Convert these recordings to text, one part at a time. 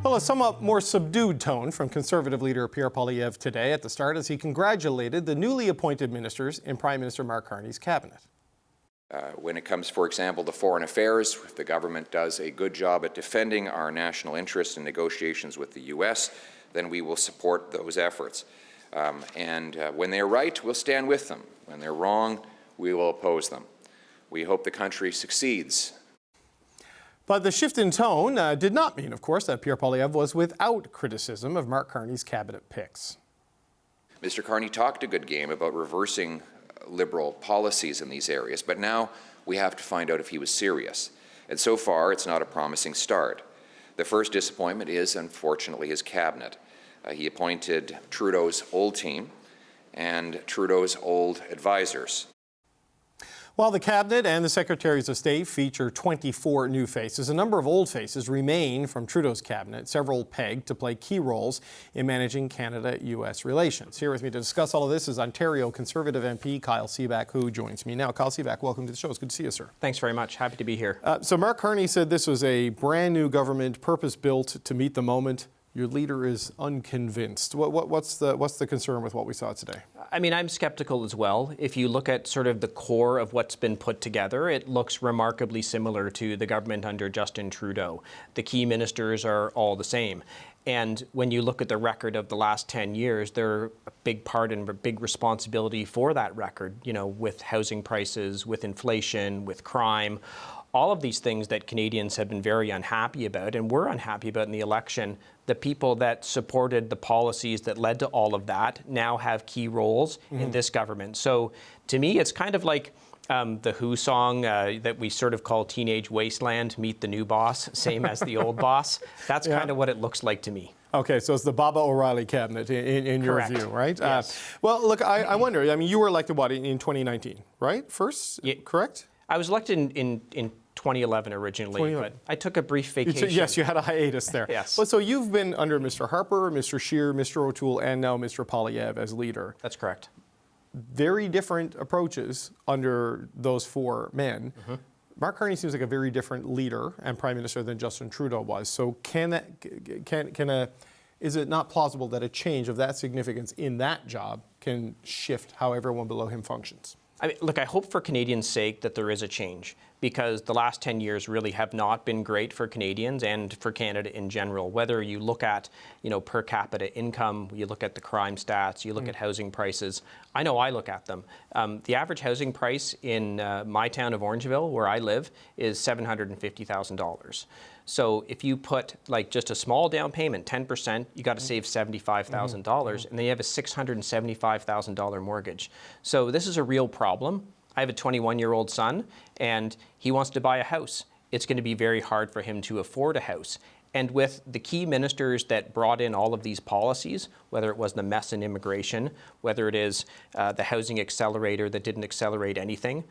Well, a somewhat more subdued tone from Conservative leader Pierre Poilievre today at the start as he congratulated the newly appointed ministers in Prime Minister Mark Carney's cabinet. When it comes, for example, to foreign affairs, if the government does a good job at defending our national interests in negotiations with the U.S., then we will support those efforts. When they're right, we'll stand with them. When they're wrong, we will oppose them. We hope the country succeeds. But the shift in tone did not mean, of course, that Pierre Poilievre was without criticism of Mark Carney's cabinet picks. Mr. Carney talked a good game about reversing Liberal policies in these areas, but now we have to find out if he was serious. And so far, it's not a promising start. The first disappointment is, unfortunately, his cabinet. He appointed Trudeau's old team and Trudeau's old advisors. While the cabinet and the secretaries of state feature 24 new faces, a number of old faces remain from Trudeau's cabinet, several pegged to play key roles in managing Canada-U.S. relations. Here with me to discuss all of this is Ontario Conservative MP Kyle Seeback, who joins me now. Kyle Seeback, welcome to the show. It's good to see you, sir. Thanks very much. Happy to be here. So Mark Carney said this was a brand new government, purpose-built to meet the moment. Your leader is unconvinced. What's the concern with what we saw today? I mean, I'm skeptical as well. If you look at sort of the core of what's been put together, it looks remarkably similar to the government under Justin Trudeau. The key ministers are all the same. And when you look at the record of the last 10 years, they're a big part and a big responsibility for that record, you know, with housing prices, with inflation, with crime. All of these things that Canadians have been very unhappy about and were unhappy about in the election, the people that supported the policies that led to all of that now have key roles in this government. So to me, it's kind of like the Who song that we sort of call Teenage Wasteland, Meet the New Boss, same as the old boss. That's kind of what it looks like to me. Okay, so it's the Baba O'Reilly cabinet in your view, right? Yes. Well, look, I wonder, I mean, you were elected, what, in 2019, right? First, correct? I was elected in 2011 originally, but I took a brief vacation. Yes, you had a hiatus there. Yes. Well, so you've been under Mr. Harper, Mr. Scheer, Mr. O'Toole, and now Mr. Poilievre as leader. That's correct. Very different approaches under those four men. Mark Carney seems like a very different leader and Prime Minister than Justin Trudeau was. So is it not plausible that a change of that significance in that job can shift how everyone below him functions? I mean, look, I hope for Canadians' sake that there is a change, because the last 10 years really have not been great for Canadians and for Canada in general. Whether you look at, you know, per capita income, you look at the crime stats, you look at housing prices. I know I look at them. The average housing price in my town of Orangeville, where I live, is $750,000. So if you put like just a small down payment, 10%, you got to save $75,000, and then you have a $675,000 mortgage. So this is a real problem. I have a 21-year-old son, and he wants to buy a house. It's going to be very hard for him to afford a house. And with the key ministers that brought in all of these policies, whether it was the mess in immigration, whether it is the housing accelerator that didn't accelerate anything,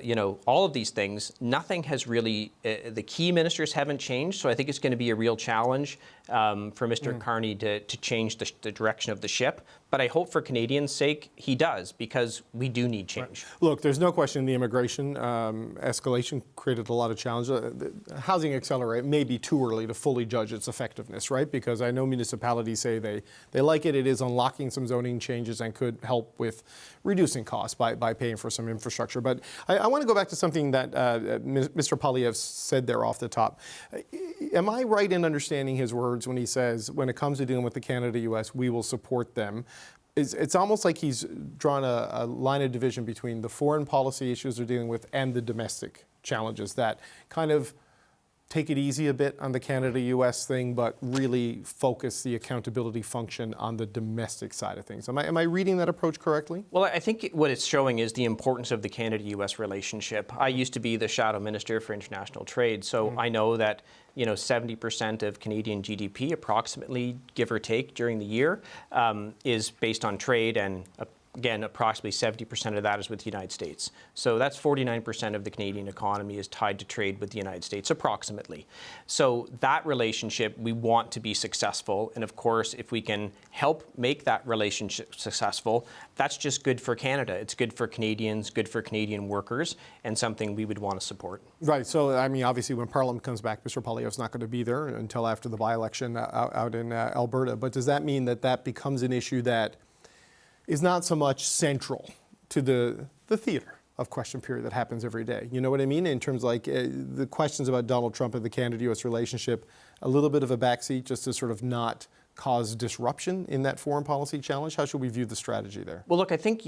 you know, all of these things, nothing has really, the key ministers haven't changed. So I think it's going to be a real challenge for Mr. Carney to change the direction of the ship. But I hope for Canadians' sake, he does, because we do need change. Right. Look, there's no question the immigration escalation created a lot of challenges. The housing accelerator may be too early to fully judge its effectiveness, right? Because I know municipalities say they like it. It is unlocking some zoning changes and could help with reducing costs by paying for some infrastructure. But I want to go back to something that Mr. Poilievre said there off the top. Am I right in understanding his words when he says, when it comes to dealing with the Canada-U.S., we will support them? It's almost like he's drawn a line of division between the foreign policy issues they're dealing with and the domestic challenges that kind of take it easy a bit on the Canada-U.S. thing, but really focus the accountability function on the domestic side of things. Am I reading that approach correctly? Well, I think what it's showing is the importance of the Canada-U.S. relationship. I used to be the Shadow Minister for International Trade, so I know that, you know, 70% of Canadian GDP, approximately, give or take, during the year, is based on trade, and again, approximately 70% of that is with the United States. So that's 49% of the Canadian economy is tied to trade with the United States, approximately. So that relationship, we want to be successful. And of course, if we can help make that relationship successful, that's just good for Canada. It's good for Canadians, good for Canadian workers, and something we would want to support. Right. So, I mean, obviously, when Parliament comes back, Mr. Poilievre's not going to be there until after the by-election out in Alberta. But does that mean that that becomes an issue that is not so much central to the theater of question period that happens every day? You know what I mean? In terms of like the questions about Donald Trump and the Canada-U.S. relationship, a little bit of a backseat just to sort of not cause disruption in that foreign policy challenge? How should we view the strategy there? Well, look, I think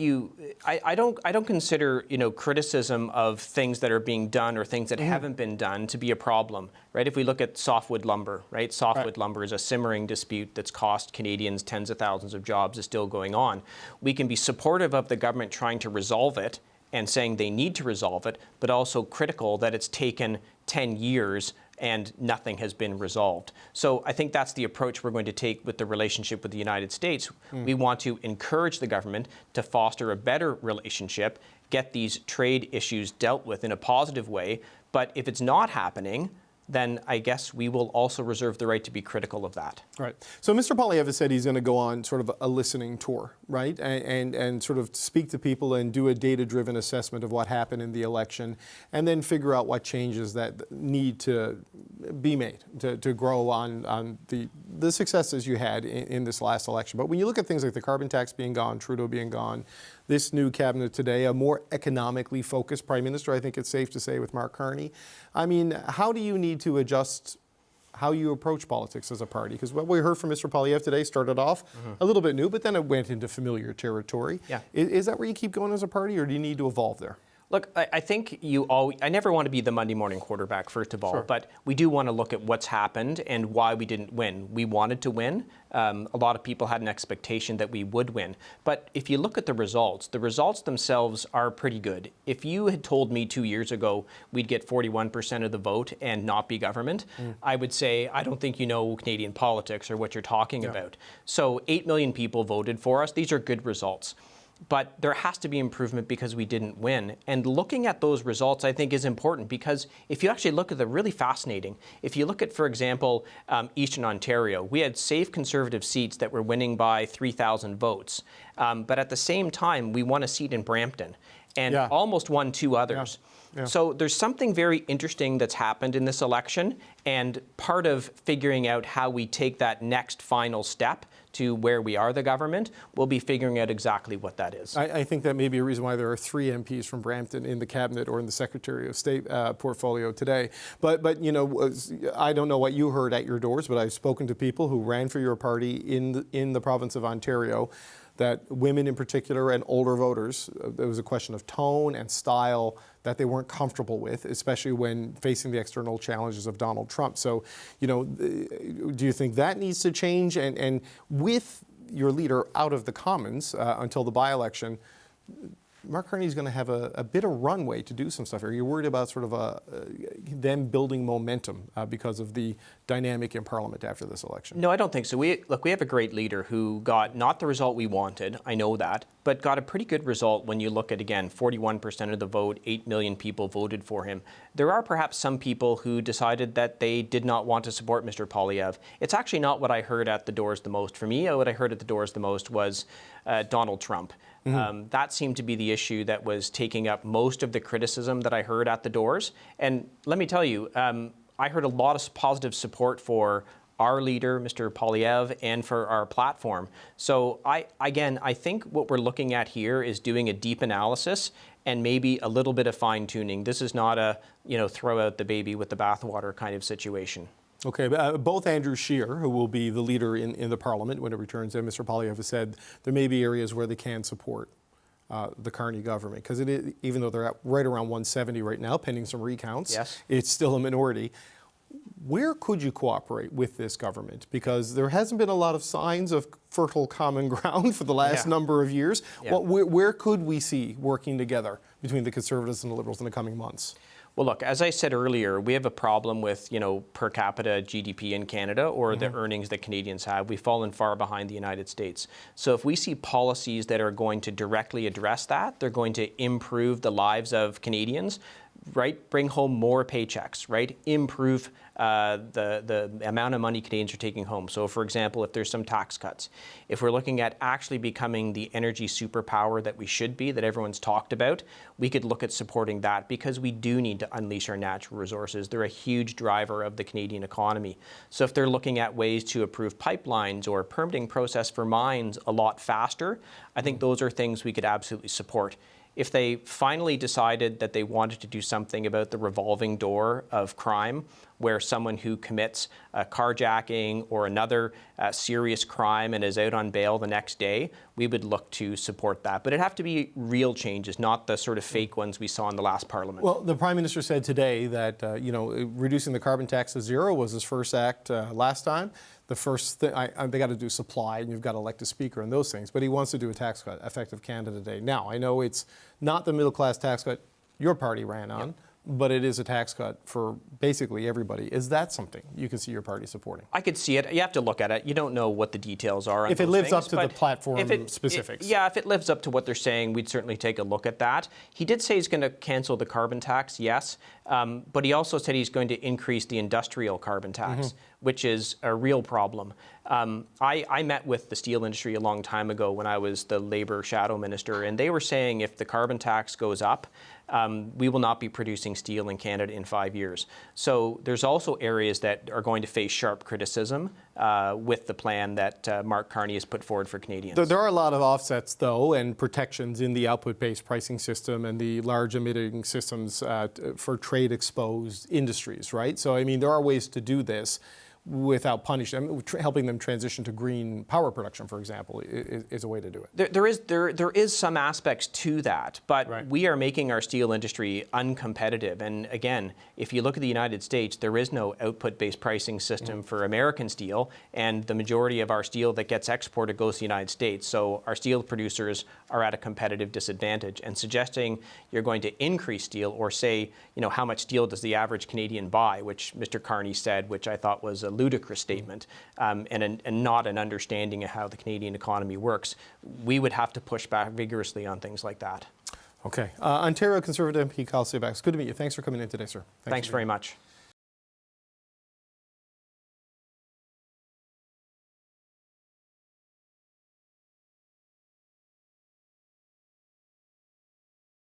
I don't consider, criticism of things that are being done or things that haven't been done to be a problem, right? If we look at softwood lumber, right? Softwood lumber is a simmering dispute that's cost Canadians tens of thousands of jobs, is still going on. We can be supportive of the government trying to resolve it and saying they need to resolve it, but also critical that it's taken 10 years and nothing has been resolved. So I think that's the approach we're going to take with the relationship with the United States. We want to encourage the government to foster a better relationship, get these trade issues dealt with in a positive way. But if it's not happening, then I guess we will also reserve the right to be critical of that. Right. So Mr. Poilievre has said he's going to go on sort of a listening tour, right? And sort of speak to people and do a data-driven assessment of what happened in the election and then figure out what changes that need to be made to grow on the successes you had in this last election. But when you look at things like the carbon tax being gone, Trudeau being gone, this new cabinet today, a more economically focused Prime Minister, I think it's safe to say, with Mark Carney. I mean, how do you need to adjust how you approach politics as a party? Because what we heard from Mr. Poilievre today started off a little bit new, but then it went into familiar territory. Yeah. Is that where you keep going as a party, or do you need to evolve there? Look, I think I never want to be the Monday morning quarterback, first of all, Sure. but we do want to look at what's happened and why we didn't win. We wanted to win. A lot of people had an expectation that we would win. But if you look at the results themselves are pretty good. If you had told me 2 years ago we'd get 41% of the vote and not be government, I would say, I don't think you know Canadian politics or what you're talking about. So 8 million people voted for us. These are good results. But there has to be improvement because we didn't win. And looking at those results, I think, is important because if you actually look at them, really fascinating. If you look at, for example, Eastern Ontario, we had safe Conservative seats that were winning by 3,000 votes. But at the same time, we won a seat in Brampton and almost won 2 others. Yeah. So there's something very interesting that's happened in this election. And part of figuring out how we take that next final step to where we are the government, we'll be figuring out exactly what that is. I think that may be a reason why there are 3 MPs from Brampton in the cabinet or in the Secretary of State portfolio today. But I don't know what you heard at your doors, but I've spoken to people who ran for your party in the province of Ontario, that women in particular and older voters, there was a question of tone and style that they weren't comfortable with, especially when facing the external challenges of Donald Trump. So, do you think that needs to change? And with your leader out of the Commons until the by-election, Mark Carney is going to have a bit of runway to do some stuff. Are you worried about sort of them building momentum because of the dynamic in Parliament after this election? No, I don't think so. We have a great leader who got not the result we wanted, I know that, but got a pretty good result when you look at, again, 41% of the vote, 8 million people voted for him. There are perhaps some people who decided that they did not want to support Mr. Poilievre. It's actually not what I heard at the doors the most. For me, what I heard at the doors the most was Donald Trump. That seemed to be the issue that was taking up most of the criticism that I heard at the doors. And let me tell you, I heard a lot of positive support for our leader, Mr. Poilievre, and for our platform. So I think what we're looking at here is doing a deep analysis and maybe a little bit of fine-tuning. This is not a, throw out the baby with the bathwater kind of situation. Okay, both Andrew Scheer, who will be the leader in the Parliament when it returns, and Mr. Poilievre has said there may be areas where they can support the Carney government, because even though they're at right around 170 right now, pending some recounts, it's still a minority. Where could you cooperate with this government? Because there hasn't been a lot of signs of fertile common ground for the last number of years. Where could we see working together between the Conservatives and the Liberals in the coming months? Well, look, as I said earlier, we have a problem with, per capita GDP in Canada or the earnings that Canadians have. We've fallen far behind the United States. So if we see policies that are going to directly address that, they're going to improve the lives of Canadians, right? Bring home more paychecks, right? Improve the amount of money Canadians are taking home. So, for example, if there's some tax cuts, if we're looking at actually becoming the energy superpower that we should be, that everyone's talked about, we could look at supporting that because we do need to unleash our natural resources. They're a huge driver of the Canadian economy. So if they're looking at ways to improve pipelines or permitting process for mines a lot faster, I think those are things we could absolutely support. If they finally decided that they wanted to do something about the revolving door of crime, where someone who commits carjacking or another serious crime and is out on bail the next day, we would look to support that. But it'd have to be real changes, not the sort of fake ones we saw in the last Parliament. Well, the Prime Minister said today that reducing the carbon tax to zero was his first act last time. The first thing, they got to do supply, and you've got to elect a speaker and those things, but he wants to do a tax cut effective Canada Day. Now, I know it's not the middle class tax cut your party ran on, but it is a tax cut for basically everybody. Is that something you can see your party supporting? I could see it. You have to look at it. You don't know what the details are on if it those lives things, up to the platform specifics. If it lives up to what they're saying, we'd certainly take a look at that. He did say he's going to cancel the carbon tax, yes, but he also said he's going to increase the industrial carbon tax, which is a real problem. I met with the steel industry a long time ago when I was the Labour shadow minister, and they were saying if the carbon tax goes up, we will not be producing steel in Canada in 5 years. So there's also areas that are going to face sharp criticism with the plan that Mark Carney has put forward for Canadians. There are a lot of offsets, though, and protections in the output-based pricing system and the large emitting systems for trade-exposed industries, right? So, I mean, there are ways to do this without punishing them. Helping them transition to green power production, for example, is a way to do it. There is some aspects to that, but right. We are making our steel industry uncompetitive. And again, if you look at the United States, there is no output-based pricing system for American steel, and the majority of our steel that gets exported goes to the United States. So our steel producers are at a competitive disadvantage. And suggesting you're going to increase steel or say, how much steel does the average Canadian buy, which Mr. Carney said, which I thought was a ludicrous statement and not an understanding of how the Canadian economy works, we would have to push back vigorously on things like that. Okay. Ontario Conservative MP Kyle Seeback, it's good to meet you. Thanks for coming in today, sir. Thanks very much.